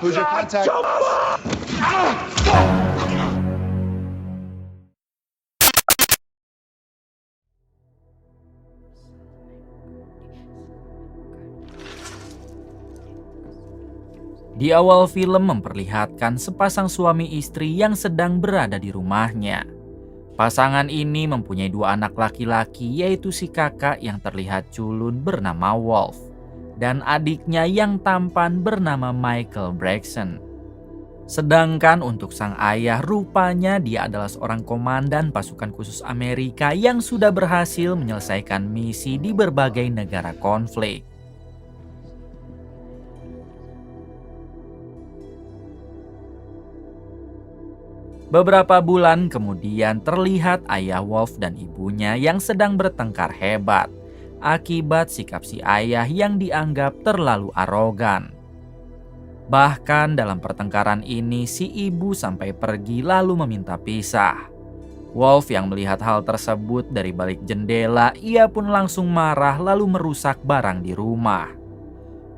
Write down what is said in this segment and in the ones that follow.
Who's your contact? Di awal film memperlihatkan sepasang suami istri yang sedang berada di rumahnya. Pasangan ini mempunyai 2 anak laki-laki, yaitu si kakak yang terlihat culun bernama Wolf dan adiknya yang tampan bernama Michael Braxton. Sedangkan untuk sang ayah, rupanya dia adalah seorang komandan pasukan khusus Amerika yang sudah berhasil menyelesaikan misi di berbagai negara konflik. Beberapa bulan kemudian terlihat ayah Wolf dan ibunya yang sedang bertengkar hebat akibat sikap si ayah yang dianggap terlalu arogan. Bahkan dalam pertengkaran ini si ibu sampai pergi lalu meminta pisah. Wolf yang melihat hal tersebut dari balik jendela, ia pun langsung marah lalu merusak barang di rumah.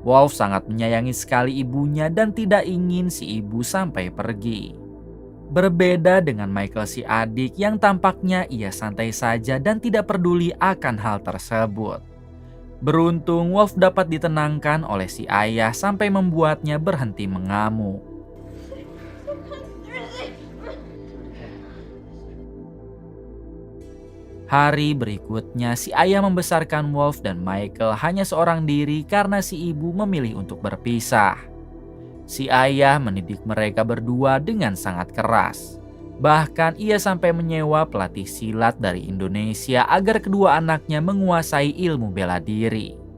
Wolf sangat menyayangi sekali ibunya dan tidak ingin si ibu sampai pergi. Berbeda dengan Michael si adik yang tampaknya ia santai saja dan tidak peduli akan hal tersebut. Beruntung Wolf dapat ditenangkan oleh si ayah sampai membuatnya berhenti mengamuk. Hari berikutnya si ayah membesarkan Wolf dan Michael hanya seorang diri karena si ibu memilih untuk berpisah. Si ayah mendidik mereka berdua dengan sangat keras. Bahkan ia sampai menyewa pelatih silat dari Indonesia agar kedua anaknya menguasai ilmu bela diri.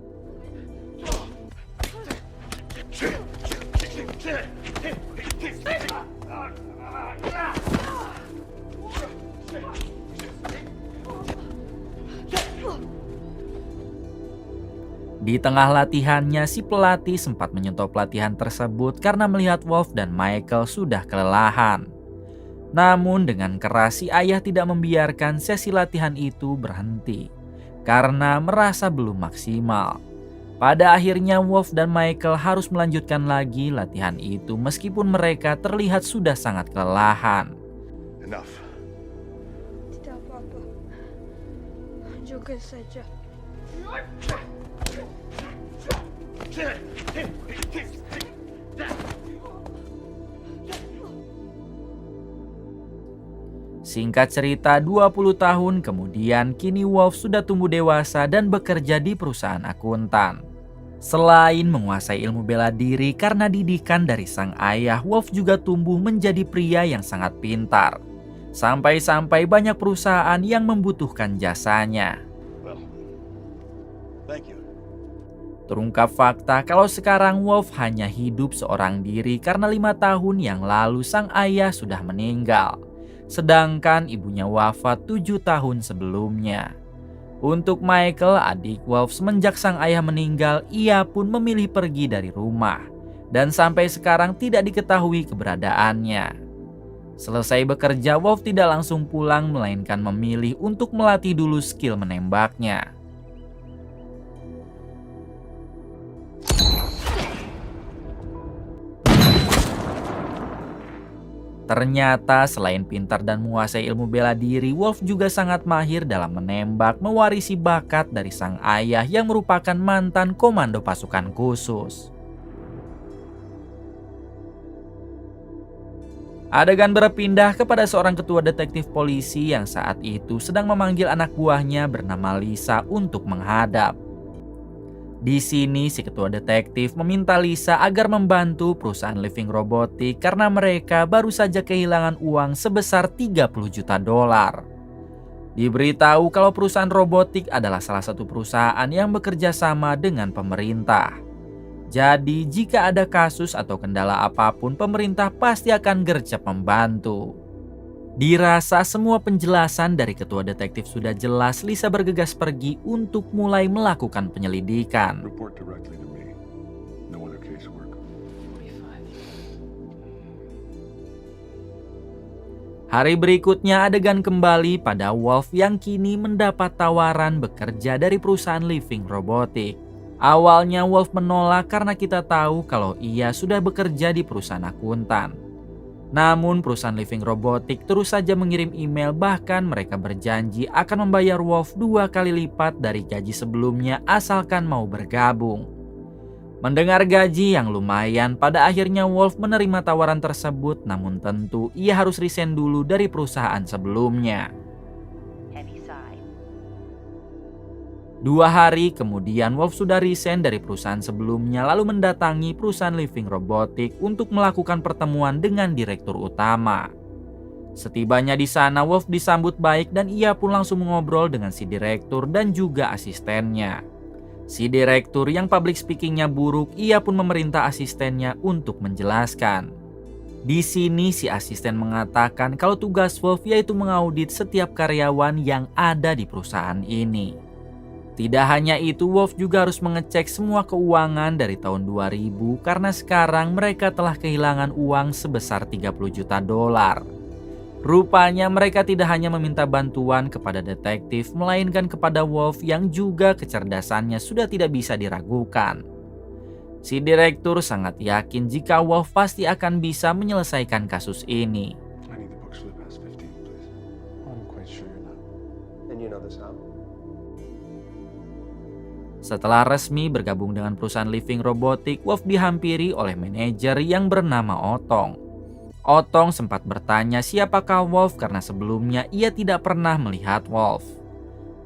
Di tengah latihannya, si pelatih sempat menyetop pelatihan tersebut karena melihat Wolf dan Michael sudah kelelahan. Namun dengan keras si ayah tidak membiarkan sesi latihan itu berhenti karena merasa belum maksimal. Pada akhirnya Wolf dan Michael harus melanjutkan lagi latihan itu meskipun mereka terlihat sudah sangat kelelahan. Enough. Tidak apa-apa. Juga saja. Singkat cerita, 20 tahun kemudian kini Wolf sudah tumbuh dewasa dan bekerja di perusahaan akuntan. Selain menguasai ilmu bela diri karena didikan dari sang ayah, Wolf juga tumbuh menjadi pria yang sangat pintar. Sampai-sampai banyak perusahaan yang membutuhkan jasanya. Well, thank you. Terungkap fakta kalau sekarang Wolf hanya hidup seorang diri karena 5 tahun yang lalu sang ayah sudah meninggal. Sedangkan ibunya wafat 7 tahun sebelumnya. Untuk Michael, adik Wolf, semenjak sang ayah meninggal, ia pun memilih pergi dari rumah. Dan sampai sekarang tidak diketahui keberadaannya. Selesai bekerja, Wolf tidak langsung pulang melainkan memilih untuk melatih dulu skill menembaknya. Ternyata selain pintar dan menguasai ilmu bela diri, Wolf juga sangat mahir dalam menembak, mewarisi bakat dari sang ayah yang merupakan mantan komando pasukan khusus. Adegan berpindah kepada seorang ketua detektif polisi yang saat itu sedang memanggil anak buahnya bernama Lisa untuk menghadap. Di sini si ketua detektif meminta Lisa agar membantu perusahaan Living Robotics karena mereka baru saja kehilangan uang sebesar 30 juta dolar. Diberitahu kalau perusahaan robotik adalah salah satu perusahaan yang bekerja sama dengan pemerintah. Jadi jika ada kasus atau kendala apapun, pemerintah pasti akan gercep membantu. Dirasa semua penjelasan dari ketua detektif sudah jelas, Lisa bergegas pergi untuk mulai melakukan penyelidikan. Report directly to me. No other casework. Hari berikutnya adegan kembali pada Wolf yang kini mendapat tawaran bekerja dari perusahaan Living Robotics. Awalnya Wolf menolak karena kita tahu kalau ia sudah bekerja di perusahaan akuntan. Namun perusahaan Living Robotics terus saja mengirim email, bahkan mereka berjanji akan membayar Wolf 2 kali lipat dari gaji sebelumnya asalkan mau bergabung. Mendengar gaji yang lumayan, pada akhirnya Wolf menerima tawaran tersebut, namun tentu ia harus resign dulu dari perusahaan sebelumnya. 2 hari kemudian Wolf sudah resign dari perusahaan sebelumnya lalu mendatangi perusahaan Living Robotics untuk melakukan pertemuan dengan direktur utama. Setibanya di sana Wolf disambut baik dan ia pun langsung mengobrol dengan si direktur dan juga asistennya. Si direktur yang public speakingnya buruk, ia pun memerintah asistennya untuk menjelaskan. Di sini si asisten mengatakan kalau tugas Wolf yaitu mengaudit setiap karyawan yang ada di perusahaan ini. Tidak hanya itu, Wolf juga harus mengecek semua keuangan dari tahun 2000 karena sekarang mereka telah kehilangan uang sebesar 30 juta dolar. Rupanya mereka tidak hanya meminta bantuan kepada detektif, melainkan kepada Wolf yang juga kecerdasannya sudah tidak bisa diragukan. Si direktur sangat yakin jika Wolf pasti akan bisa menyelesaikan kasus ini. I need the book slip past 15, please. I'm quite sure you're not. And you know this how? Setelah resmi bergabung dengan perusahaan Living Robotics, Wolf dihampiri oleh manajer yang bernama Otong. Otong sempat bertanya siapakah Wolf karena sebelumnya ia tidak pernah melihat Wolf.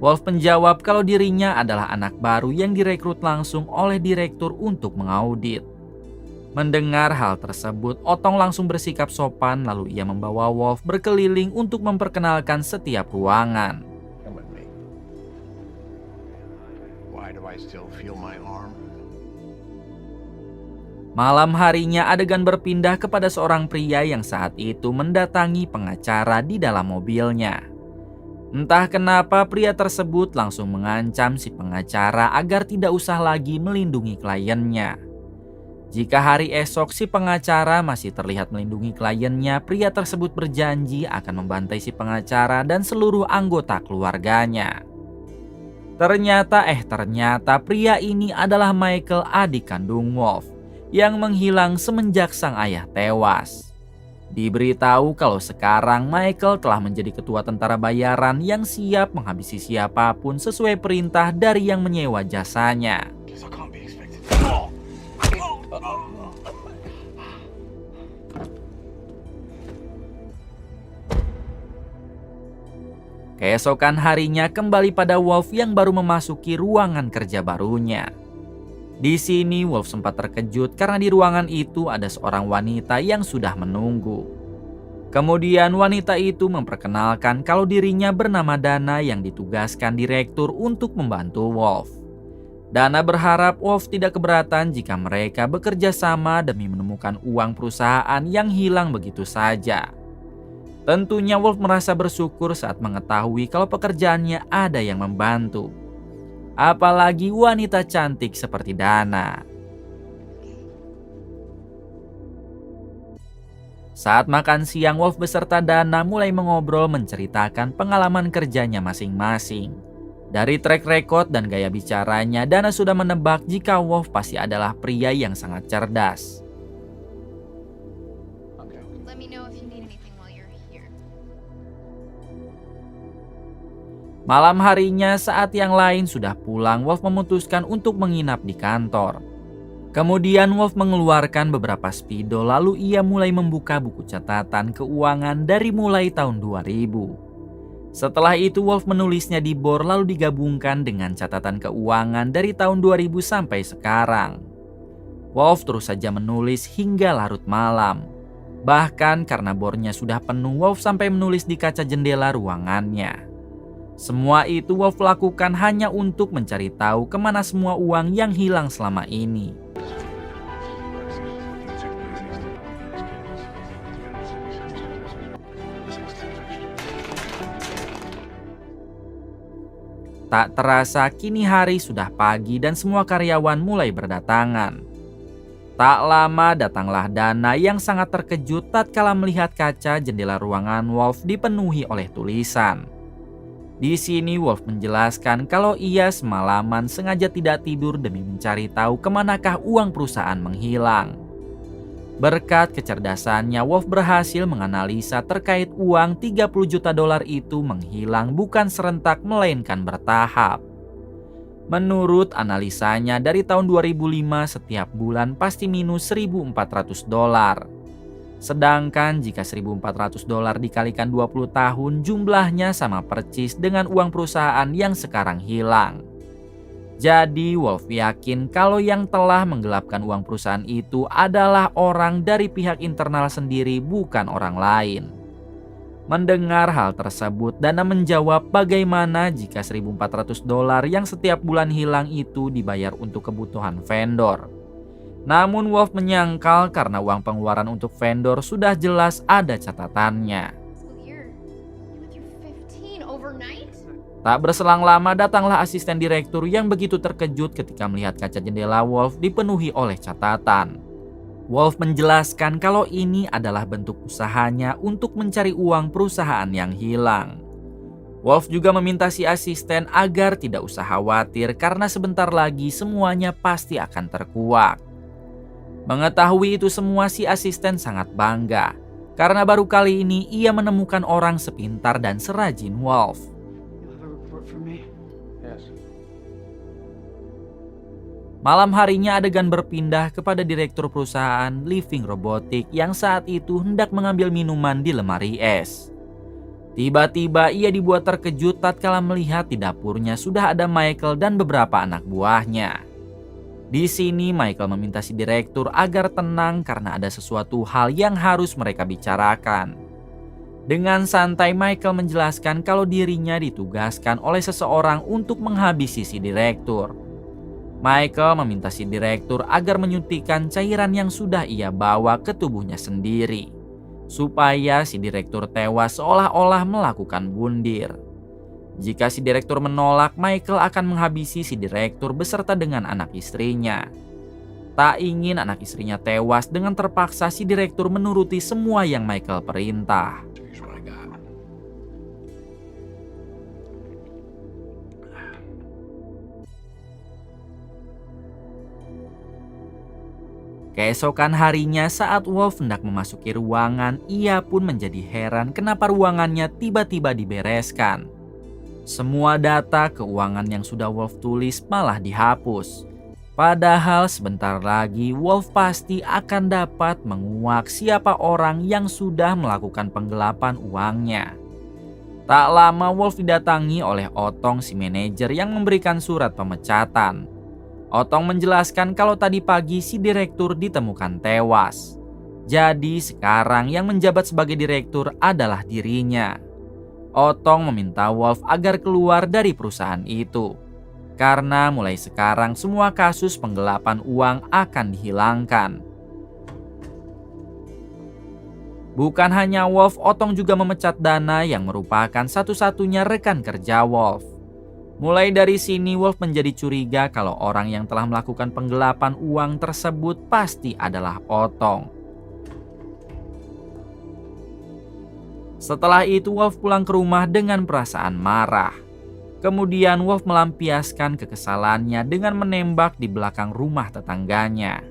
Wolf menjawab kalau dirinya adalah anak baru yang direkrut langsung oleh direktur untuk mengaudit. Mendengar hal tersebut, Otong langsung bersikap sopan lalu ia membawa Wolf berkeliling untuk memperkenalkan setiap ruangan. Come with me. Why do I still feel my arm? Malam harinya adegan berpindah kepada seorang pria yang saat itu mendatangi pengacara di dalam mobilnya. Entah kenapa pria tersebut langsung mengancam si pengacara agar tidak usah lagi melindungi kliennya. Jika hari esok si pengacara masih terlihat melindungi kliennya, pria tersebut berjanji akan membantai si pengacara dan seluruh anggota keluarganya. Ternyata pria ini adalah Michael, adik kandung Wolf, yang menghilang semenjak sang ayah tewas. Diberitahu kalau sekarang Michael telah menjadi ketua tentara bayaran yang siap menghabisi siapapun sesuai perintah dari yang menyewa jasanya. Guess I can't be expected. Keesokan harinya kembali pada Wolf yang baru memasuki ruangan kerja barunya. Di sini Wolf sempat terkejut karena di ruangan itu ada seorang wanita yang sudah menunggu. Kemudian wanita itu memperkenalkan kalau dirinya bernama Dana yang ditugaskan direktur untuk membantu Wolf. Dana berharap Wolf tidak keberatan jika mereka bekerja sama demi menemukan uang perusahaan yang hilang begitu saja. Tentunya Wolf merasa bersyukur saat mengetahui kalau pekerjaannya ada yang membantu. Apalagi wanita cantik seperti Dana. Saat makan siang, Wolf beserta Dana mulai mengobrol menceritakan pengalaman kerjanya masing-masing. Dari track record dan gaya bicaranya, Dana sudah menebak jika Wolf pasti adalah pria yang sangat cerdas. Let me know if you need anything while you're here. Malam harinya saat yang lain sudah pulang, Wolf memutuskan untuk menginap di kantor. Kemudian Wolf mengeluarkan beberapa spidol lalu ia mulai membuka buku catatan keuangan dari mulai tahun 2000. Setelah itu Wolf menulisnya di bor lalu digabungkan dengan catatan keuangan dari tahun 2000 sampai sekarang. Wolf terus saja menulis hingga larut malam. Bahkan karena bornya sudah penuh, Wolf sampai menulis di kaca jendela ruangannya. Semua itu Wolf lakukan hanya untuk mencari tahu kemana semua uang yang hilang selama ini. Tak terasa kini hari sudah pagi dan semua karyawan mulai berdatangan. Tak lama datanglah Dana yang sangat terkejut tatkala melihat kaca jendela ruangan Wolf dipenuhi oleh tulisan. Di sini Wolf menjelaskan kalau ia semalaman sengaja tidak tidur demi mencari tahu kemanakah uang perusahaan menghilang. Berkat kecerdasannya, Wolf berhasil menganalisa terkait uang 30 juta dolar itu menghilang bukan serentak melainkan bertahap. Menurut analisanya, dari tahun 2005 setiap bulan pasti minus 1.400 dolar. Sedangkan jika 1.400 dolar dikalikan 20 tahun, jumlahnya sama persis dengan uang perusahaan yang sekarang hilang. Jadi Wolf yakin kalau yang telah menggelapkan uang perusahaan itu adalah orang dari pihak internal sendiri, bukan orang lain. Mendengar hal tersebut, Dana menjawab bagaimana jika 1.400 dolar yang setiap bulan hilang itu dibayar untuk kebutuhan vendor. Namun Wolf menyangkal karena uang pengeluaran untuk vendor sudah jelas ada catatannya. School year. You went through 15 overnight? Tak berselang lama datanglah asisten direktur yang begitu terkejut ketika melihat kaca jendela Wolf dipenuhi oleh catatan. Wolf menjelaskan kalau ini adalah bentuk usahanya untuk mencari uang perusahaan yang hilang. Wolf juga meminta si asisten agar tidak usah khawatir karena sebentar lagi semuanya pasti akan terkuak. Mengetahui itu semua, si asisten sangat bangga karena baru kali ini ia menemukan orang sepintar dan serajin Wolf. You'll have a report from me? Yes. Malam harinya adegan berpindah kepada direktur perusahaan Living Robotics yang saat itu hendak mengambil minuman di lemari es. Tiba-tiba ia dibuat terkejut tatkala melihat di dapurnya sudah ada Michael dan beberapa anak buahnya. Di sini Michael meminta si direktur agar tenang karena ada sesuatu hal yang harus mereka bicarakan. Dengan santai Michael menjelaskan kalau dirinya ditugaskan oleh seseorang untuk menghabisi si direktur. Michael meminta si direktur agar menyuntikkan cairan yang sudah ia bawa ke tubuhnya sendiri, supaya si direktur tewas seolah-olah melakukan bundir. Jika si direktur menolak, Michael akan menghabisi si direktur beserta dengan anak istrinya. Tak ingin anak istrinya tewas, dengan terpaksa si direktur menuruti semua yang Michael perintah. Here's what I got. Keesokan harinya saat Wolf hendak memasuki ruangan, ia pun menjadi heran kenapa ruangannya tiba-tiba dibereskan. Semua data keuangan yang sudah Wolf tulis malah dihapus. Padahal sebentar lagi Wolf pasti akan dapat menguak siapa orang yang sudah melakukan penggelapan uangnya. Tak lama Wolf didatangi oleh Otong si manajer yang memberikan surat pemecatan. Otong menjelaskan kalau tadi pagi si direktur ditemukan tewas. Jadi sekarang yang menjabat sebagai direktur adalah dirinya. Otong meminta Wolf agar keluar dari perusahaan itu. Karena mulai sekarang semua kasus penggelapan uang akan dihilangkan. Bukan hanya Wolf, Otong juga memecat Dana yang merupakan satu-satunya rekan kerja Wolf. Mulai dari sini Wolf menjadi curiga kalau orang yang telah melakukan penggelapan uang tersebut pasti adalah Otong. Setelah itu Wolf pulang ke rumah dengan perasaan marah. Kemudian Wolf melampiaskan kekesalannya dengan menembak di belakang rumah tetangganya.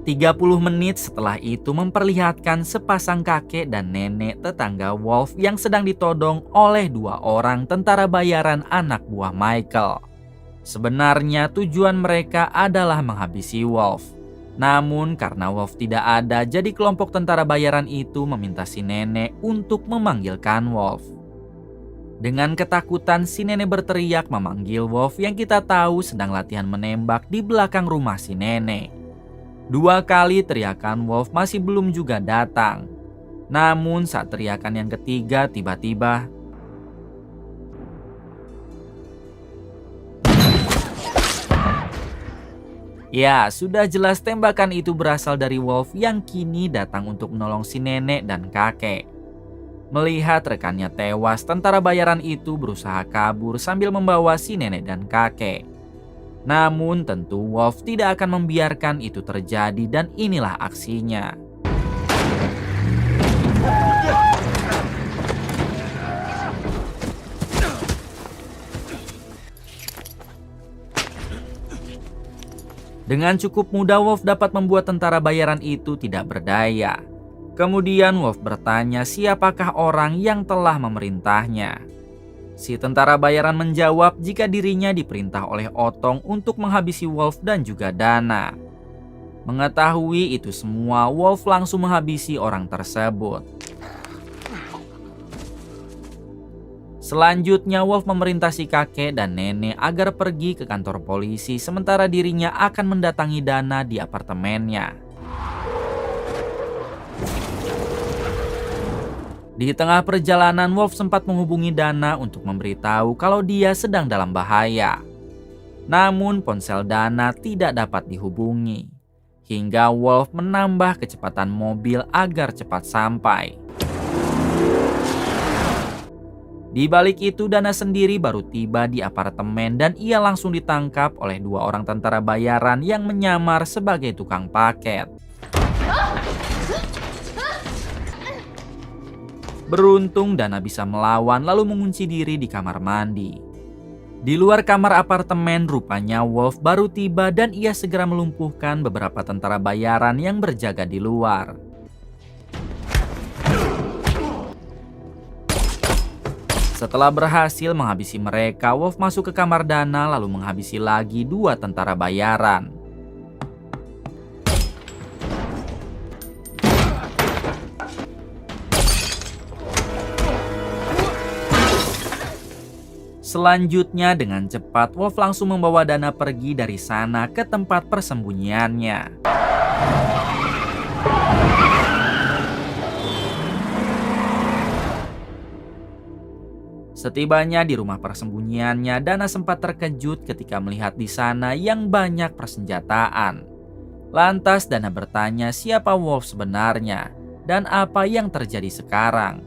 "30 menit setelah itu memperlihatkan sepasang kakek dan nenek tetangga Wolf yang sedang ditodong oleh 2 orang tentara bayaran anak buah Michael. Sebenarnya tujuan mereka adalah menghabisi Wolf. Namun karena Wolf tidak ada, jadi kelompok tentara bayaran itu meminta si nenek untuk memanggilkan Wolf. Dengan ketakutan si nenek berteriak memanggil Wolf yang kita tahu sedang latihan menembak di belakang rumah si nenek. 2 kali teriakan Wolf masih belum juga datang. Namun saat teriakan yang ketiga tiba-tiba ya, sudah jelas tembakan itu berasal dari Wolf yang kini datang untuk menolong si nenek dan kakek. Melihat rekannya tewas, tentara bayaran itu berusaha kabur sambil membawa si nenek dan kakek. Namun tentu Wolf tidak akan membiarkan itu terjadi dan inilah aksinya. Dengan cukup mudah Wolf dapat membuat tentara bayaran itu tidak berdaya. Kemudian Wolf bertanya siapakah orang yang telah memerintahnya. Si tentara bayaran menjawab jika dirinya diperintah oleh Otong untuk menghabisi Wolf dan juga Dana. Mengetahui itu semua, Wolf langsung menghabisi orang tersebut. Selanjutnya Wolf memerintah si kakek dan nenek agar pergi ke kantor polisi sementara dirinya akan mendatangi Dana di apartemennya. Di tengah perjalanan Wolf sempat menghubungi Dana untuk memberitahu kalau dia sedang dalam bahaya. Namun ponsel Dana tidak dapat dihubungi. Hingga Wolf menambah kecepatan mobil agar cepat sampai. Di balik itu Dana sendiri baru tiba di apartemen dan ia langsung ditangkap oleh 2 orang tentara bayaran yang menyamar sebagai tukang paket. Beruntung Dana bisa melawan lalu mengunci diri di kamar mandi. Di luar kamar apartemen rupanya Wolf baru tiba dan ia segera melumpuhkan beberapa tentara bayaran yang berjaga di luar. Setelah berhasil menghabisi mereka, Wolf masuk ke kamar Dana lalu menghabisi lagi 2 tentara bayaran. Selanjutnya dengan cepat Wolf langsung membawa Dana pergi dari sana ke tempat persembunyiannya. Setibanya di rumah persembunyiannya, Dana sempat terkejut ketika melihat di sana yang banyak persenjataan. Lantas Dana bertanya siapa Wolf sebenarnya dan apa yang terjadi sekarang.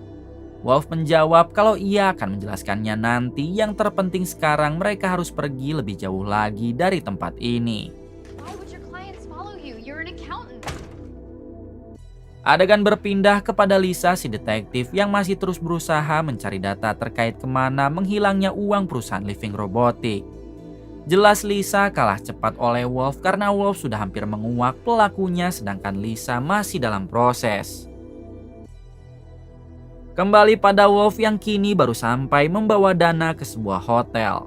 Wolf menjawab kalau ia akan menjelaskannya nanti. Yang terpenting sekarang mereka harus pergi lebih jauh lagi dari tempat ini. Why would your clients follow you? You're an accountant. Adegan berpindah kepada Lisa si detektif yang masih terus berusaha mencari data terkait kemana menghilangnya uang perusahaan Living Robotics. Jelas Lisa kalah cepat oleh Wolf karena Wolf sudah hampir menguak pelakunya sedangkan Lisa masih dalam proses. Kembali pada Wolf yang kini baru sampai membawa Dana ke sebuah hotel.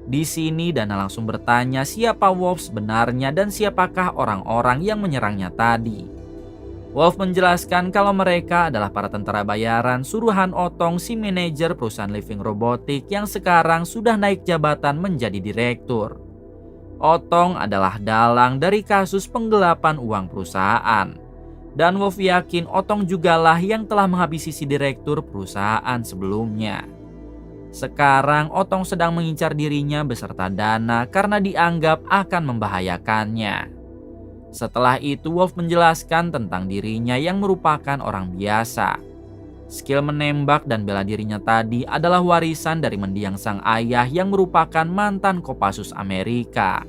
Di sini Dana langsung bertanya siapa Wolf sebenarnya dan siapakah orang-orang yang menyerangnya tadi. Wolf menjelaskan kalau mereka adalah para tentara bayaran suruhan Otong si manajer perusahaan Living Robotics yang sekarang sudah naik jabatan menjadi direktur. Otong adalah dalang dari kasus penggelapan uang perusahaan. Dan Wolf yakin Otong jugalah yang telah menghabisi si direktur perusahaan sebelumnya. Sekarang Otong sedang mengincar dirinya beserta Dana karena dianggap akan membahayakannya. Setelah itu Wolf menjelaskan tentang dirinya yang merupakan orang biasa. Skill menembak dan bela dirinya tadi adalah warisan dari mendiang sang ayah yang merupakan mantan Kopassus Amerika.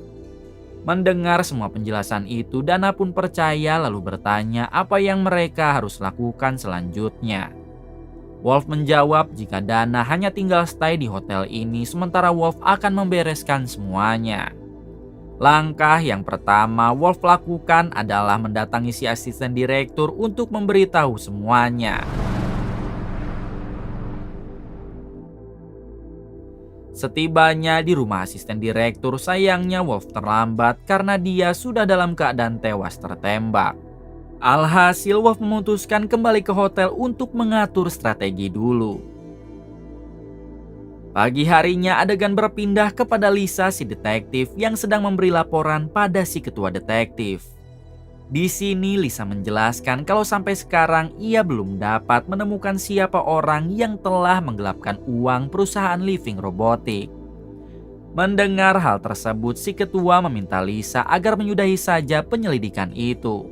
Mendengar semua penjelasan itu, Dana pun percaya lalu bertanya apa yang mereka harus lakukan selanjutnya. Wolf menjawab jika Dana hanya tinggal stay di hotel ini sementara Wolf akan membereskan semuanya. Langkah yang pertama Wolf lakukan adalah mendatangi si asisten direktur untuk memberitahu semuanya. Setibanya di rumah asisten direktur, sayangnya Wolf terlambat karena dia sudah dalam keadaan tewas tertembak. Alhasil Wolf memutuskan kembali ke hotel untuk mengatur strategi dulu. Pagi harinya adegan berpindah kepada Lisa si detektif yang sedang memberi laporan pada si ketua detektif. Di sini Lisa menjelaskan kalau sampai sekarang ia belum dapat menemukan siapa orang yang telah menggelapkan uang perusahaan Living Robotics. Mendengar hal tersebut, si ketua meminta Lisa agar menyudahi saja penyelidikan itu.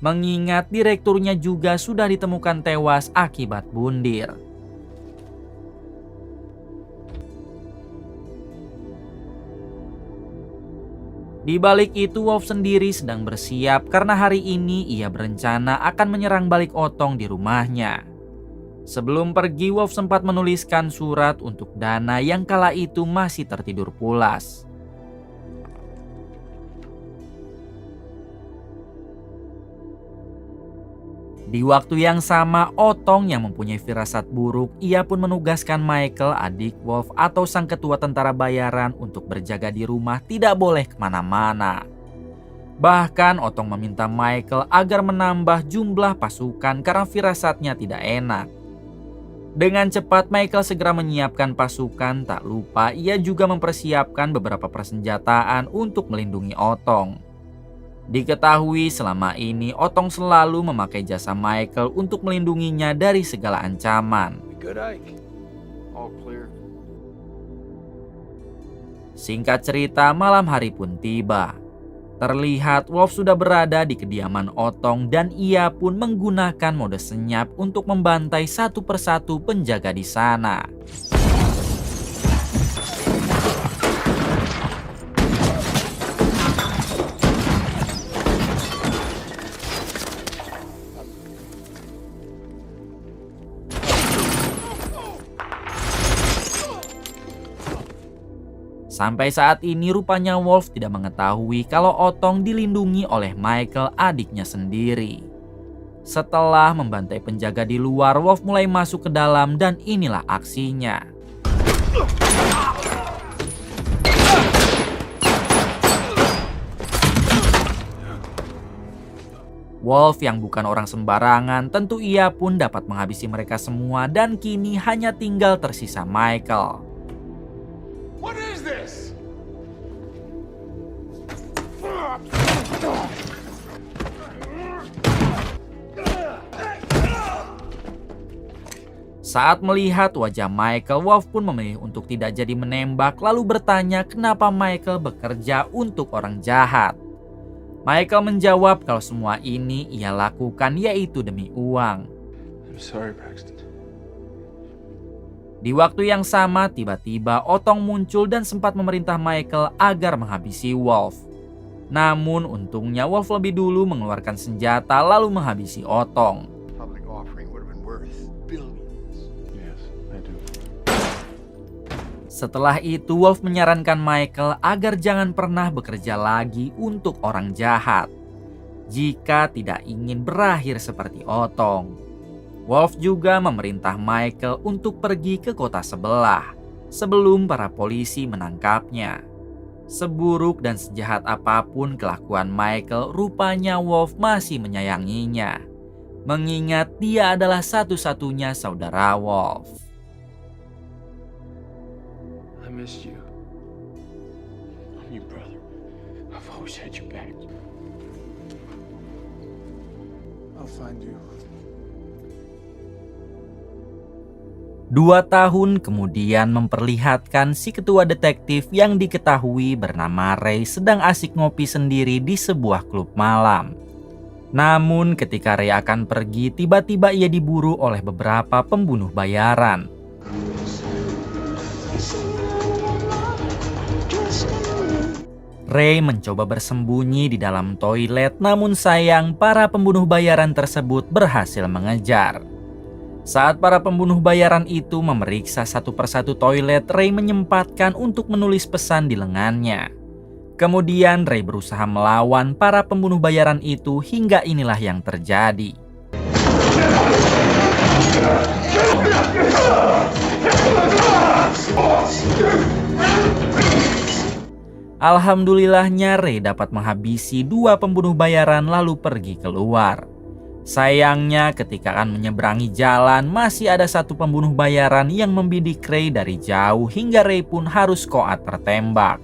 Mengingat direkturnya juga sudah ditemukan tewas akibat bundir. Di balik itu, Wolf sendiri sedang bersiap karena hari ini ia berencana akan menyerang balik Otong di rumahnya. Sebelum pergi, Wolf sempat menuliskan surat untuk Dana yang kala itu masih tertidur pulas. Di waktu yang sama, Otong yang mempunyai firasat buruk, ia pun menugaskan Michael, adik Wolf atau sang ketua tentara bayaran untuk berjaga di rumah, tidak boleh kemana-mana. Bahkan Otong meminta Michael agar menambah jumlah pasukan karena firasatnya tidak enak. Dengan cepat Michael segera menyiapkan pasukan, tak lupa ia juga mempersiapkan beberapa persenjataan untuk melindungi Otong. Diketahui selama ini Otong selalu memakai jasa Michael untuk melindunginya dari segala ancaman. Good, Ike. All clear. Singkat cerita, malam hari pun tiba. Terlihat Wolf sudah berada di kediaman Otong dan ia pun menggunakan mode senyap untuk membantai satu persatu penjaga di sana. Sampai saat ini rupanya Wolf tidak mengetahui kalau Otong dilindungi oleh Michael, adiknya sendiri. Setelah membantai penjaga di luar, Wolf mulai masuk ke dalam dan inilah aksinya. Wolf yang bukan orang sembarangan, tentu ia pun dapat menghabisi mereka semua dan kini hanya tinggal tersisa Michael. What is this? Saat melihat wajah Michael, Wolf pun memilih untuk tidak jadi menembak lalu bertanya kenapa Michael bekerja untuk orang jahat. Michael menjawab kalau semua ini ia lakukan yaitu demi uang. I'm sorry, Braxton. Di waktu yang sama, tiba-tiba Otong muncul dan sempat memerintah Michael agar menghabisi Wolf. Namun untungnya Wolf lebih dulu mengeluarkan senjata lalu menghabisi Otong. Public offering would have been worth billions. Yes, I do. Setelah itu Wolf menyarankan Michael agar jangan pernah bekerja lagi untuk orang jahat jika tidak ingin berakhir seperti Otong. Wolf juga memerintah Michael untuk pergi ke kota sebelah sebelum para polisi menangkapnya. Seburuk dan sejahat apapun kelakuan Michael, rupanya Wolf masih menyayanginya, mengingat dia adalah satu-satunya saudara Wolf. I missed you. I'm your brother. I've always had your back. I'll find you. 2 tahun kemudian memperlihatkan si ketua detektif yang diketahui bernama Ray sedang asik ngopi sendiri di sebuah klub malam. Namun ketika Ray akan pergi, tiba-tiba ia diburu oleh beberapa pembunuh bayaran. Ray mencoba bersembunyi di dalam toilet, namun sayang para pembunuh bayaran tersebut berhasil mengejar. Saat para pembunuh bayaran itu memeriksa satu persatu toilet, Ray menyempatkan untuk menulis pesan di lengannya. Kemudian Ray berusaha melawan para pembunuh bayaran itu hingga inilah yang terjadi. Alhamdulillahnya Ray dapat menghabisi 2 pembunuh bayaran lalu pergi keluar. Sayangnya ketika akan menyeberangi jalan, masih ada satu pembunuh bayaran yang membidik Ray dari jauh hingga Ray pun harus koat tertembak.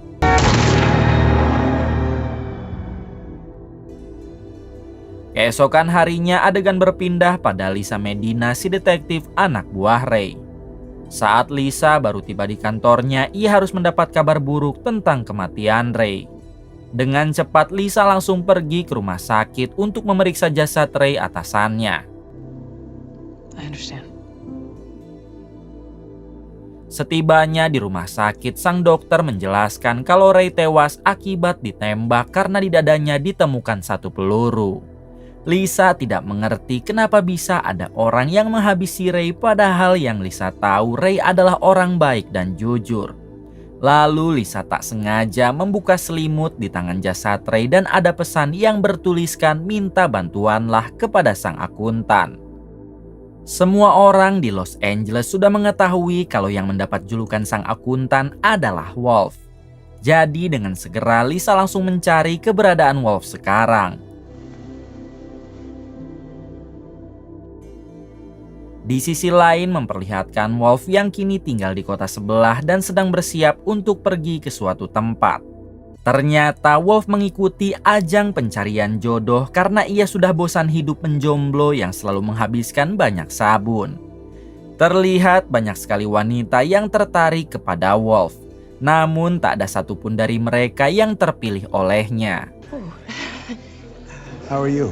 Keesokan harinya adegan berpindah pada Lisa Medina, si detektif anak buah Ray. Saat Lisa baru tiba di kantornya, ia harus mendapat kabar buruk tentang kematian Ray. Dengan cepat Lisa langsung pergi ke rumah sakit untuk memeriksa jasad Ray atasannya. I understand. Setibanya di rumah sakit, sang dokter menjelaskan kalau Ray tewas akibat ditembak karena di dadanya ditemukan 1 peluru. Lisa tidak mengerti kenapa bisa ada orang yang menghabisi Ray, padahal yang Lisa tahu Ray adalah orang baik dan jujur. Lalu Lisa tak sengaja membuka selimut di tangan jasad Ray dan ada pesan yang bertuliskan minta bantuanlah kepada sang akuntan. Semua orang di Los Angeles sudah mengetahui kalau yang mendapat julukan sang akuntan adalah Wolf. Jadi dengan segera Lisa langsung mencari keberadaan Wolf sekarang. Di sisi lain memperlihatkan Wolf yang kini tinggal di kota sebelah dan sedang bersiap untuk pergi ke suatu tempat. Ternyata Wolf mengikuti ajang pencarian jodoh karena ia sudah bosan hidup menjomblo yang selalu menghabiskan banyak sabun. Terlihat banyak sekali wanita yang tertarik kepada Wolf, namun tak ada satupun dari mereka yang terpilih olehnya. How are you?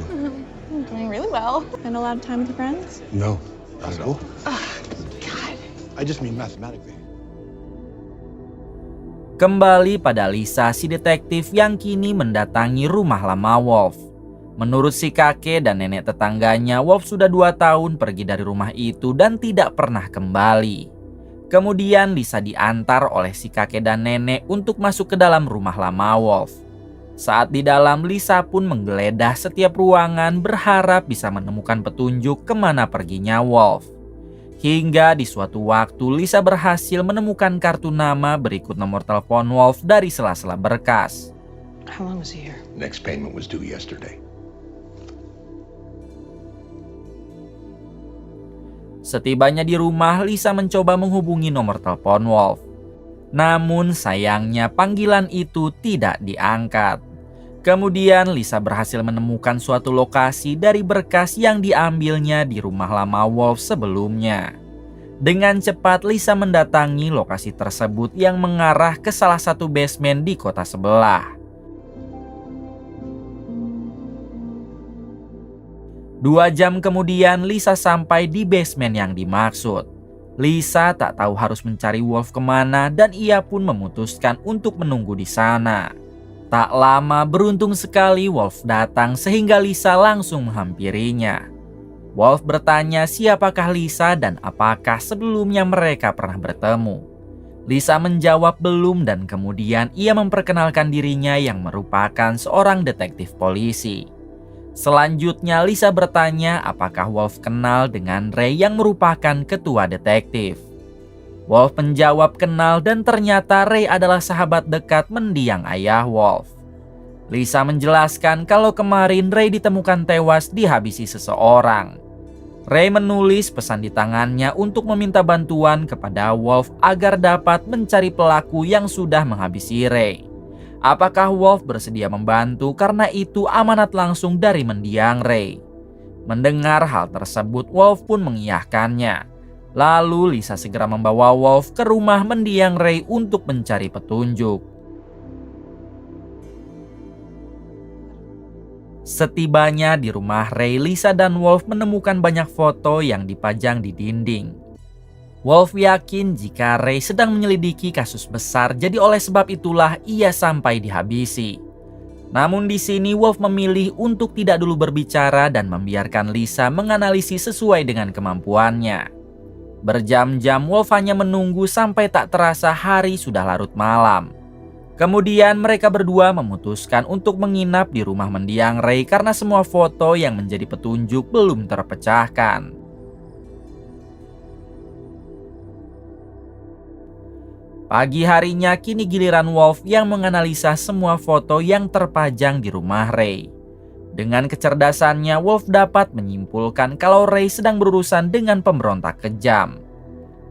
I'm doing really well. Spend a lot of time with your friends? No, not at all. God. I just mean mathematically. Kembali pada Lisa, si detektif yang kini mendatangi rumah lama Wolf. Menurut si kakek dan nenek tetangganya, Wolf sudah 2 tahun pergi dari rumah itu dan tidak pernah kembali. Kemudian Lisa diantar oleh si kakek dan nenek untuk masuk ke dalam rumah lama Wolf. Saat di dalam, Lisa pun menggeledah setiap ruangan berharap bisa menemukan petunjuk kemana perginya Wolf. Hingga di suatu waktu Lisa berhasil menemukan kartu nama berikut nomor telepon Wolf dari sela-sela berkas. How long was he here? Next payment was due yesterday. Setibanya di rumah, Lisa mencoba menghubungi nomor telepon Wolf. Namun sayangnya panggilan itu tidak diangkat. Kemudian Lisa berhasil menemukan suatu lokasi dari berkas yang diambilnya di rumah lama Wolf sebelumnya. Dengan cepat Lisa mendatangi lokasi tersebut yang mengarah ke salah satu basement di kota sebelah. 2 jam kemudian Lisa sampai di basement yang dimaksud. Lisa tak tahu harus mencari Wolf kemana dan ia pun memutuskan untuk menunggu di sana. Tak lama beruntung sekali Wolf datang sehingga Lisa langsung menghampirinya. Wolf bertanya siapakah Lisa dan apakah sebelumnya mereka pernah bertemu. Lisa menjawab belum dan kemudian ia memperkenalkan dirinya yang merupakan seorang detektif polisi. Selanjutnya Lisa bertanya apakah Wolf kenal dengan Ray yang merupakan ketua detektif. Wolf menjawab kenal dan ternyata Ray adalah sahabat dekat mendiang ayah Wolf. Lisa menjelaskan kalau kemarin Ray ditemukan tewas dihabisi seseorang. Ray menulis pesan di tangannya untuk meminta bantuan kepada Wolf agar dapat mencari pelaku yang sudah menghabisi Ray. Apakah Wolf bersedia membantu karena itu amanat langsung dari mendiang Ray? Mendengar hal tersebut, Wolf pun mengiyakannya. Lalu Lisa segera membawa Wolf ke rumah mendiang Ray untuk mencari petunjuk. Setibanya di rumah Ray, Lisa dan Wolf menemukan banyak foto yang dipajang di dinding. Wolf yakin jika Ray sedang menyelidiki kasus besar, jadi oleh sebab itulah ia sampai dihabisi. Namun di sini Wolf memilih untuk tidak dulu berbicara dan membiarkan Lisa menganalisis sesuai dengan kemampuannya. Berjam-jam Wolf hanya menunggu sampai tak terasa hari sudah larut malam. Kemudian mereka berdua memutuskan untuk menginap di rumah mendiang Ray karena semua foto yang menjadi petunjuk belum terpecahkan. Pagi harinya kini giliran Wolf yang menganalisa semua foto yang terpajang di rumah Ray. Dengan kecerdasannya, Wolf dapat menyimpulkan kalau Ray sedang berurusan dengan pemberontak kejam.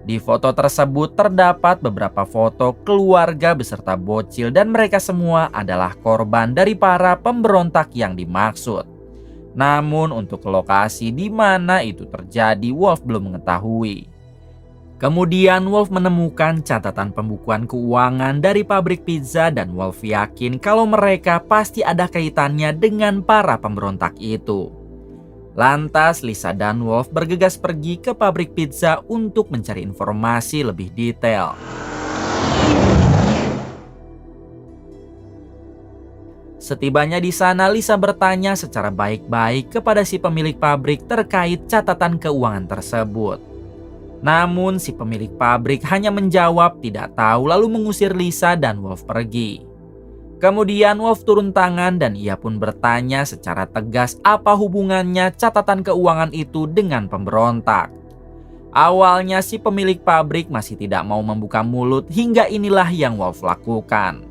Di foto tersebut terdapat beberapa foto keluarga beserta bocil dan mereka semua adalah korban dari para pemberontak yang dimaksud. Namun untuk lokasi di mana itu terjadi, Wolf belum mengetahui. Kemudian Wolf menemukan catatan pembukuan keuangan dari pabrik pizza dan Wolf yakin kalau mereka pasti ada kaitannya dengan para pemberontak itu. Lantas Lisa dan Wolf bergegas pergi ke pabrik pizza untuk mencari informasi lebih detail. Setibanya di sana, Lisa bertanya secara baik-baik kepada si pemilik pabrik terkait catatan keuangan tersebut. Namun si pemilik pabrik hanya menjawab tidak tahu lalu mengusir Lisa dan Wolf pergi. Kemudian Wolf turun tangan dan ia pun bertanya secara tegas apa hubungannya catatan keuangan itu dengan pemberontak. Awalnya si pemilik pabrik masih tidak mau membuka mulut hingga inilah yang Wolf lakukan.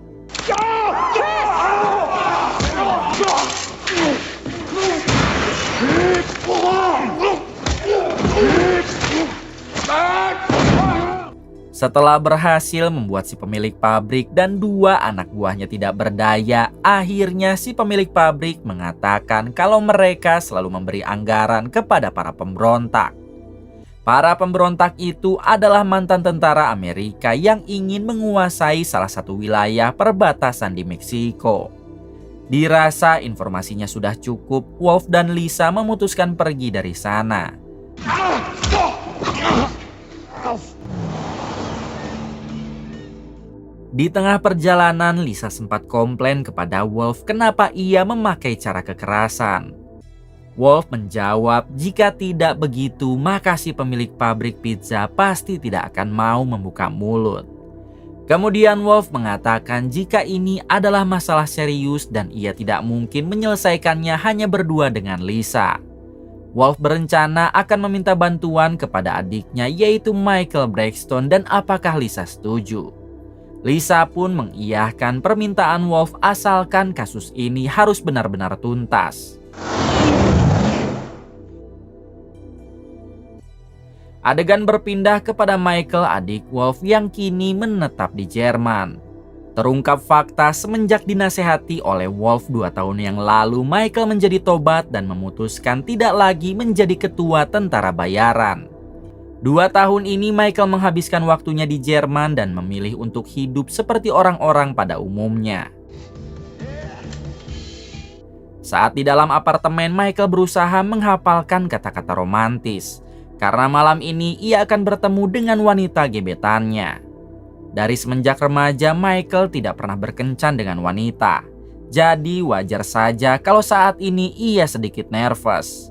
Setelah berhasil membuat si pemilik pabrik dan 2 anak buahnya tidak berdaya, akhirnya si pemilik pabrik mengatakan kalau mereka selalu memberi anggaran kepada para pemberontak. Para pemberontak itu adalah mantan tentara Amerika yang ingin menguasai salah satu wilayah perbatasan di Meksiko. Dirasa informasinya sudah cukup, Wolf dan Lisa memutuskan pergi dari sana. Di tengah perjalanan, Lisa sempat komplain kepada Wolf kenapa ia memakai cara kekerasan. Wolf menjawab jika tidak begitu maka si pemilik pabrik pizza pasti tidak akan mau membuka mulut. Kemudian Wolf mengatakan jika ini adalah masalah serius dan ia tidak mungkin menyelesaikannya hanya berdua dengan Lisa. Wolf berencana akan meminta bantuan kepada adiknya yaitu Michael Braxton dan apakah Lisa setuju. Lisa pun mengiyahkan permintaan Wolf asalkan kasus ini harus benar-benar tuntas. Adegan berpindah kepada Michael, adik Wolf yang kini menetap di Jerman. Terungkap fakta semenjak dinasehati oleh Wolf 2 tahun yang lalu, Michael menjadi tobat dan memutuskan tidak lagi menjadi ketua tentara bayaran. 2 tahun ini Michael menghabiskan waktunya di Jerman dan memilih untuk hidup seperti orang-orang pada umumnya. Saat di dalam apartemen, Michael berusaha menghafalkan kata-kata romantis. Karena malam ini ia akan bertemu dengan wanita gebetannya. Dari semenjak remaja, Michael tidak pernah berkencan dengan wanita. Jadi wajar saja kalau saat ini ia sedikit nervous.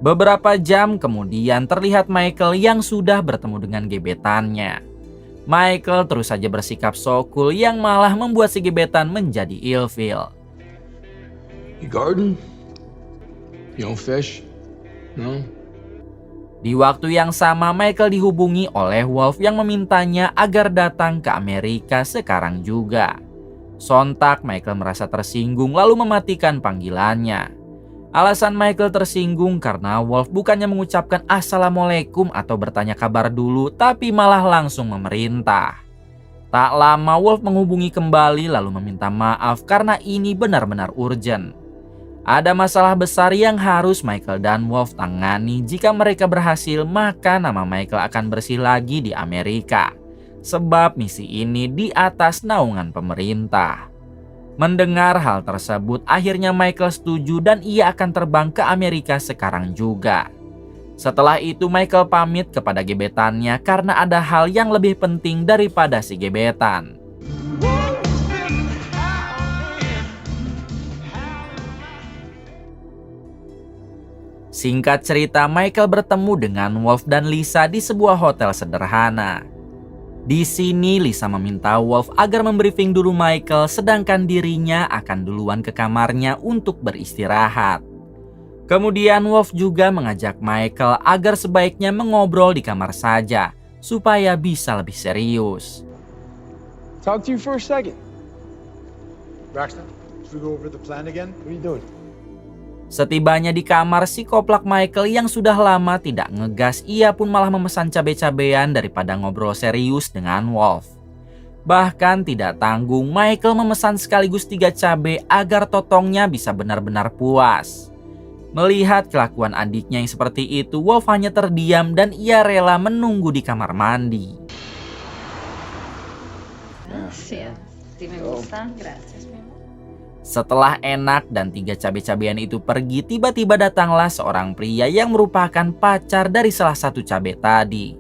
Beberapa jam kemudian terlihat Michael yang sudah bertemu dengan gebetannya. Michael terus saja bersikap so cool yang malah membuat si gebetan menjadi ilfeel. You garden? You don't fish? No? Di waktu yang sama Michael dihubungi oleh Wolf yang memintanya agar datang ke Amerika sekarang juga. Sontak Michael merasa tersinggung lalu mematikan panggilannya. Alasan Michael tersinggung karena Wolf bukannya mengucapkan assalamualaikum atau bertanya kabar dulu, tapi malah langsung memerintah. Tak lama Wolf menghubungi kembali lalu meminta maaf karena ini benar-benar urgent. Ada masalah besar yang harus Michael dan Wolf tangani. Jika mereka berhasil, maka nama Michael akan bersih lagi di Amerika. Sebab misi ini di atas naungan pemerintah. Mendengar hal tersebut, akhirnya Michael setuju dan ia akan terbang ke Amerika sekarang juga. Setelah itu Michael pamit kepada gebetannya karena ada hal yang lebih penting daripada si gebetan. Singkat cerita, Michael bertemu dengan Wolf dan Lisa di sebuah hotel sederhana. Di sini Lisa meminta Wolf agar membriefing dulu Michael sedangkan dirinya akan duluan ke kamarnya untuk beristirahat. Kemudian Wolf juga mengajak Michael agar sebaiknya mengobrol di kamar saja supaya bisa lebih serius. Talk to you for a second. Braxton, should we go over the plan again? What are you doing? Setibanya di kamar, si koplak Michael yang sudah lama tidak ngegas, ia pun malah memesan cabe-cabean daripada ngobrol serius dengan Wolf. Bahkan tidak tanggung, Michael memesan sekaligus 3 cabe agar totongnya bisa benar-benar puas. Melihat kelakuan adiknya yang seperti itu, Wolf hanya terdiam dan ia rela menunggu di kamar mandi. Yes. Si me gustan, gracias, mi amor. Setelah enak dan 3 cabe-cabean itu pergi, tiba-tiba datanglah seorang pria yang merupakan pacar dari salah satu cabe tadi.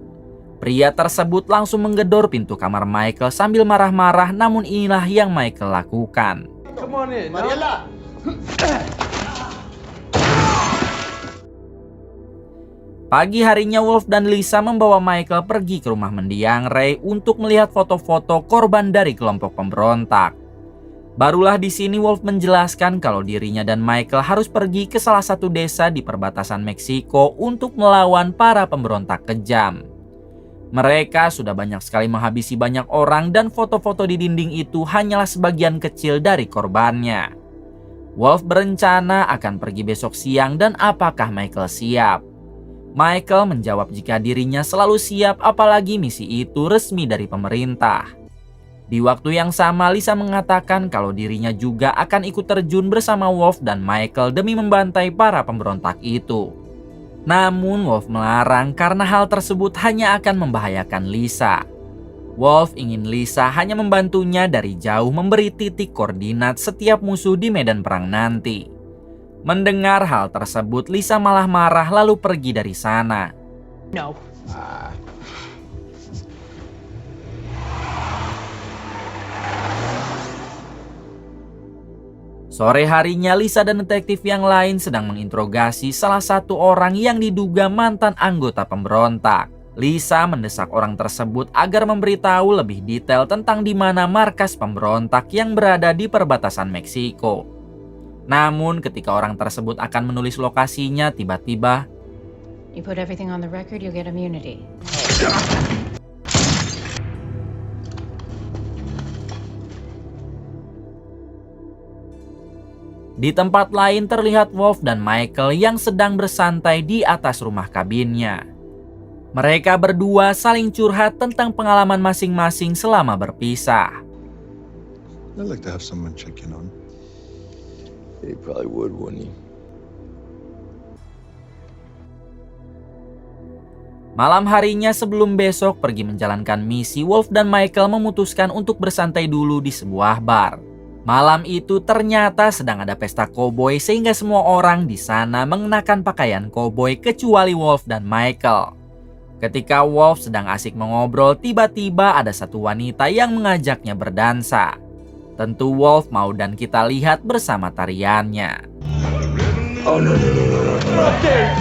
Pria tersebut langsung menggedor pintu kamar Michael sambil marah-marah, namun inilah yang Michael lakukan. Come on in. Mariela! Pagi harinya Wolf dan Lisa membawa Michael pergi ke rumah mendiang Ray untuk melihat foto-foto korban dari kelompok pemberontak. Barulah di sini Wolf menjelaskan kalau dirinya dan Michael harus pergi ke salah satu desa di perbatasan Meksiko untuk melawan para pemberontak kejam. Mereka sudah banyak sekali menghabisi banyak orang dan foto-foto di dinding itu hanyalah sebagian kecil dari korbannya. Wolf berencana akan pergi besok siang dan apakah Michael siap? Michael menjawab jika dirinya selalu siap, apalagi misi itu resmi dari pemerintah. Di waktu yang sama, Lisa mengatakan kalau dirinya juga akan ikut terjun bersama Wolf dan Michael demi membantai para pemberontak itu. Namun Wolf melarang karena hal tersebut hanya akan membahayakan Lisa. Wolf ingin Lisa hanya membantunya dari jauh, memberi titik koordinat setiap musuh di medan perang nanti. Mendengar hal tersebut, Lisa malah marah lalu pergi dari sana. No. Sore harinya, Lisa dan detektif yang lain sedang menginterogasi salah satu orang yang diduga mantan anggota pemberontak. Lisa mendesak orang tersebut agar memberitahu lebih detail tentang di mana markas pemberontak yang berada di perbatasan Meksiko. Namun ketika orang tersebut akan menulis lokasinya, tiba-tiba You put everything on the record, you'll get immunity. di tempat lain terlihat Wolf dan Michael yang sedang bersantai di atas rumah kabinnya. Mereka berdua saling curhat tentang pengalaman masing-masing selama berpisah. I'd like to have someone check in on. He probably would, wouldn't he? Malam harinya sebelum besok pergi menjalankan misi, Wolf dan Michael memutuskan untuk bersantai dulu di sebuah bar. Malam itu ternyata sedang ada pesta koboi sehingga semua orang di sana mengenakan pakaian koboi kecuali Wolf dan Michael. Ketika Wolf sedang asik mengobrol, tiba-tiba ada satu wanita yang mengajaknya berdansa. Tentu Wolf mau dan kita lihat bersama tariannya. Oh, no. Up there!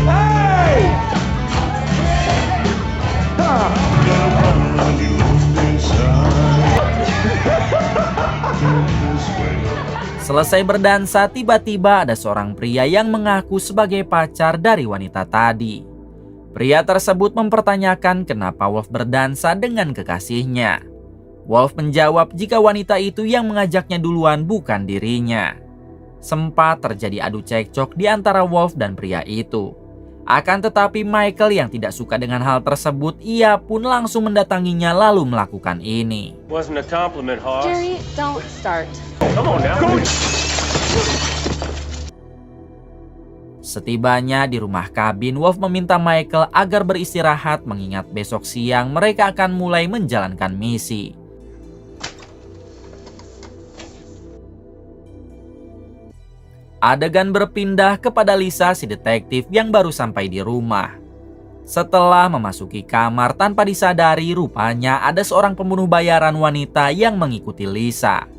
Hey! Selesai berdansa, tiba-tiba ada seorang pria yang mengaku sebagai pacar dari wanita tadi. Pria tersebut mempertanyakan kenapa Wolf berdansa dengan kekasihnya. Wolf menjawab jika wanita itu yang mengajaknya duluan bukan dirinya. Sempat terjadi adu cekcok di antara Wolf dan pria itu. Akan tetapi Michael yang tidak suka dengan hal tersebut, ia pun langsung mendatanginya lalu melakukan ini. Wasn't a compliment, Hoss. Jerry, don't start. Come on now. Setibanya di rumah kabin, Wolf meminta Michael agar beristirahat mengingat besok siang mereka akan mulai menjalankan misi. Adegan berpindah kepada Lisa, si detektif yang baru sampai di rumah. Setelah memasuki kamar tanpa disadari, rupanya ada seorang pembunuh bayaran wanita yang mengikuti Lisa.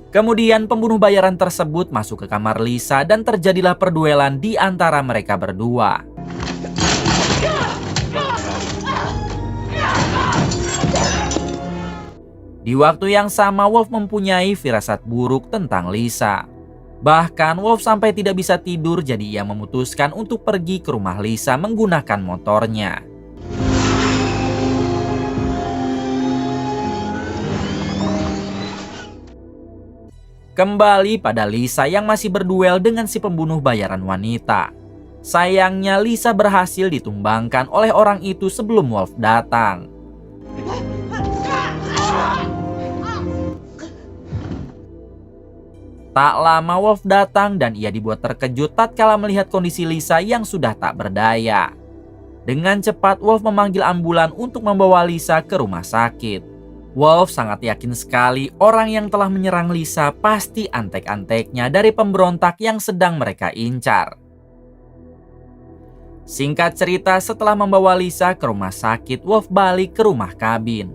Kemudian pembunuh bayaran tersebut masuk ke kamar Lisa dan terjadilah perduelan di antara mereka berdua. Di waktu yang sama, Wolf mempunyai firasat buruk tentang Lisa. Bahkan Wolf sampai tidak bisa tidur, jadi ia memutuskan untuk pergi ke rumah Lisa menggunakan motornya. Kembali pada Lisa yang masih berduel dengan si pembunuh bayaran wanita. Sayangnya Lisa berhasil ditumbangkan oleh orang itu sebelum Wolf datang. Tak lama Wolf datang dan ia dibuat terkejut tatkala melihat kondisi Lisa yang sudah tak berdaya. Dengan cepat Wolf memanggil ambulan untuk membawa Lisa ke rumah sakit. Wolf sangat yakin sekali orang yang telah menyerang Lisa pasti antek-anteknya dari pemberontak yang sedang mereka incar. Singkat cerita, setelah membawa Lisa ke rumah sakit, Wolf balik ke rumah kabin.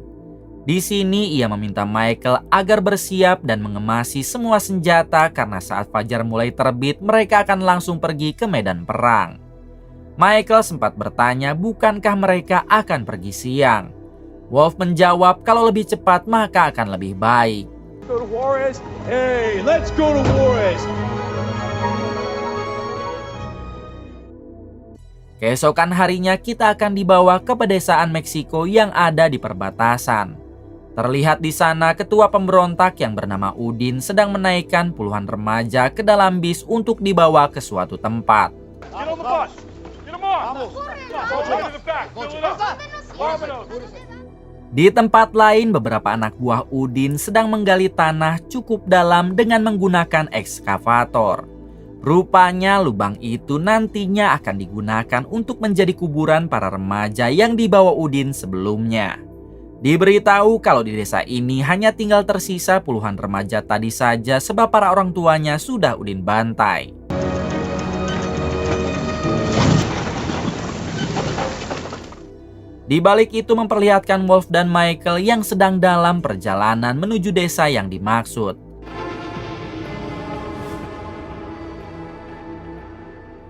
Di sini ia meminta Michael agar bersiap dan mengemasi semua senjata karena saat fajar mulai terbit mereka akan langsung pergi ke medan perang. Michael sempat bertanya bukankah mereka akan pergi siang. Wolf menjawab kalau lebih cepat maka akan lebih baik. Go to Juarez? Hey, let's go to Juarez! Keesokan harinya kita akan dibawa ke pedesaan Meksiko yang ada di perbatasan. Terlihat di sana ketua pemberontak yang bernama Udin sedang menaikkan puluhan remaja ke dalam bis untuk dibawa ke suatu tempat. Get on the bus! Get them on! Go right to the back! Fill it up! Vámonos! Di tempat lain, beberapa anak buah Udin sedang menggali tanah cukup dalam dengan menggunakan ekskavator. Rupanya lubang itu nantinya akan digunakan untuk menjadi kuburan para remaja yang dibawa Udin sebelumnya. Diberitahu kalau di desa ini hanya tinggal tersisa puluhan remaja tadi saja sebab para orang tuanya sudah Udin bantai. Di balik itu memperlihatkan Wolf dan Michael yang sedang dalam perjalanan menuju desa yang dimaksud.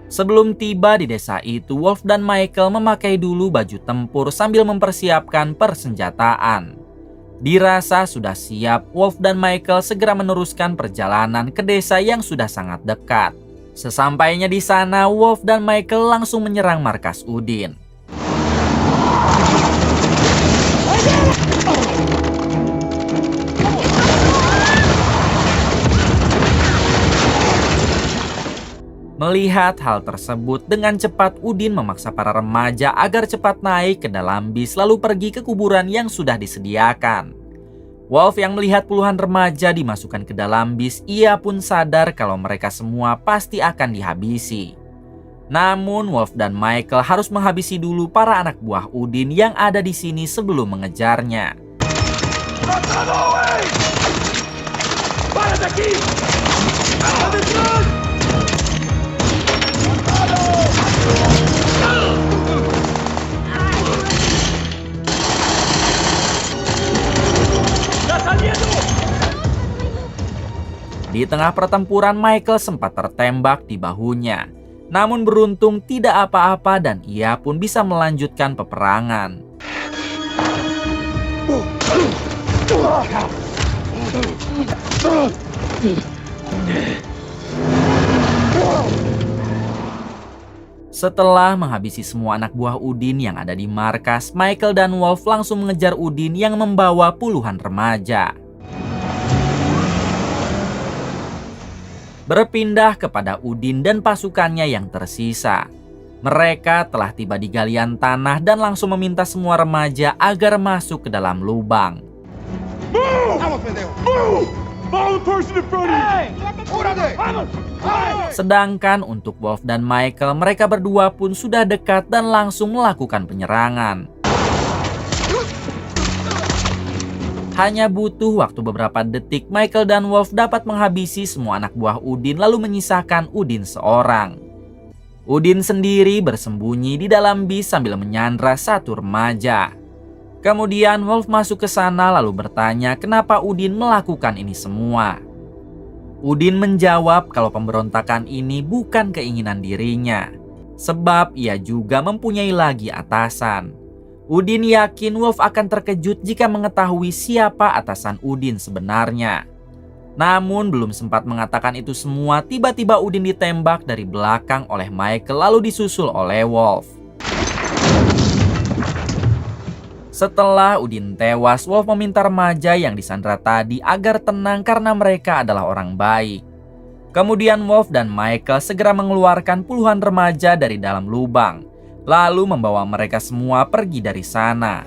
Sebelum tiba di desa itu, Wolf dan Michael memakai dulu baju tempur sambil mempersiapkan persenjataan. Dirasa sudah siap, Wolf dan Michael segera meneruskan perjalanan ke desa yang sudah sangat dekat. Sesampainya di sana, Wolf dan Michael langsung menyerang markas Udin. Melihat hal tersebut, dengan cepat Udin memaksa para remaja agar cepat naik ke dalam bis lalu pergi ke kuburan yang sudah disediakan. Wolf yang melihat puluhan remaja dimasukkan ke dalam bis, ia pun sadar kalau mereka semua pasti akan dihabisi. Namun Wolf dan Michael harus menghabisi dulu para anak buah Udin yang ada di sini sebelum mengejarnya. Di tengah pertempuran, Michael sempat tertembak di bahunya. Namun beruntung tidak apa-apa dan ia pun bisa melanjutkan peperangan. Setelah menghabisi semua anak buah Udin yang ada di markas, Michael dan Wolf langsung mengejar Udin yang membawa puluhan remaja. Berpindah kepada Udin dan pasukannya yang tersisa. Mereka telah tiba di galian tanah dan langsung meminta semua remaja agar masuk ke dalam lubang. Sedangkan untuk Wolf dan Michael, mereka berdua pun sudah dekat dan langsung melakukan penyerangan. Hanya butuh waktu beberapa detik, Michael dan Wolf dapat menghabisi semua anak buah Udin lalu menyisakan Udin seorang. Udin sendiri bersembunyi di dalam bis sambil menyandra satu remaja. Kemudian Wolf masuk ke sana lalu bertanya kenapa Udin melakukan ini semua. Udin menjawab kalau pemberontakan ini bukan keinginan dirinya, sebab ia juga mempunyai lagi atasan. Udin yakin Wolf akan terkejut jika mengetahui siapa atasan Udin sebenarnya. Namun belum sempat mengatakan itu semua, tiba-tiba Udin ditembak dari belakang oleh Michael lalu disusul oleh Wolf. Setelah Udin tewas, Wolf meminta remaja yang disandra tadi agar tenang karena mereka adalah orang baik. Kemudian Wolf dan Michael segera mengeluarkan puluhan remaja dari dalam lubang, lalu membawa mereka semua pergi dari sana.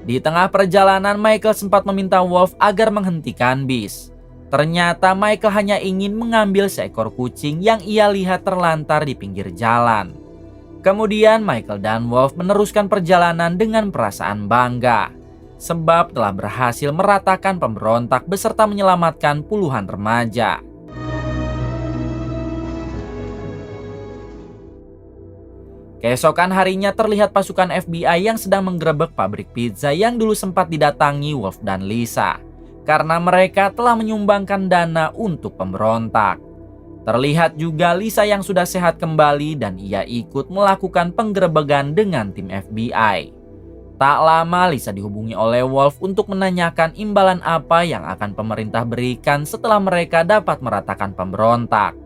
Di tengah perjalanan, Michael sempat meminta Wolf agar menghentikan bis. Ternyata Michael hanya ingin mengambil seekor kucing yang ia lihat terlantar di pinggir jalan. Kemudian Michael dan Wolf meneruskan perjalanan dengan perasaan bangga, sebab telah berhasil meratakan pemberontak beserta menyelamatkan puluhan remaja. Keesokan harinya terlihat pasukan FBI yang sedang menggerebek pabrik pizza yang dulu sempat didatangi Wolf dan Lisa, karena mereka telah menyumbangkan dana untuk pemberontak. Terlihat juga Lisa yang sudah sehat kembali dan ia ikut melakukan penggerebekan dengan tim FBI. Tak lama Lisa dihubungi oleh Wolf untuk menanyakan imbalan apa yang akan pemerintah berikan setelah mereka dapat meratakan pemberontak.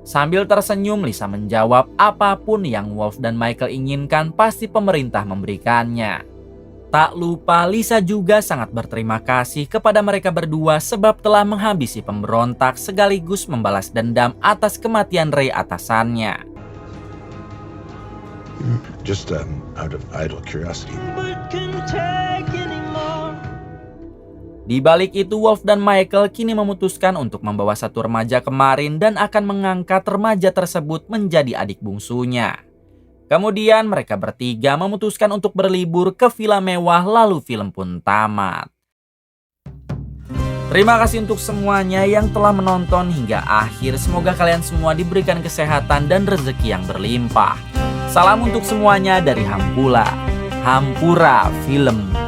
Sambil tersenyum, Lisa menjawab apapun yang Wolf dan Michael inginkan pasti pemerintah memberikannya. Tak lupa Lisa juga sangat berterima kasih kepada mereka berdua sebab telah menghabisi pemberontak sekaligus membalas dendam atas kematian Ray atasannya. Just out of idle curiosity. Di balik itu, Wolf dan Michael kini memutuskan untuk membawa satu remaja kemarin dan akan mengangkat remaja tersebut menjadi adik bungsunya. Kemudian mereka bertiga memutuskan untuk berlibur ke villa mewah, lalu film pun tamat. Terima kasih untuk semuanya yang telah menonton hingga akhir. Semoga kalian semua diberikan kesehatan dan rezeki yang berlimpah. Salam untuk semuanya dari Hampura Film.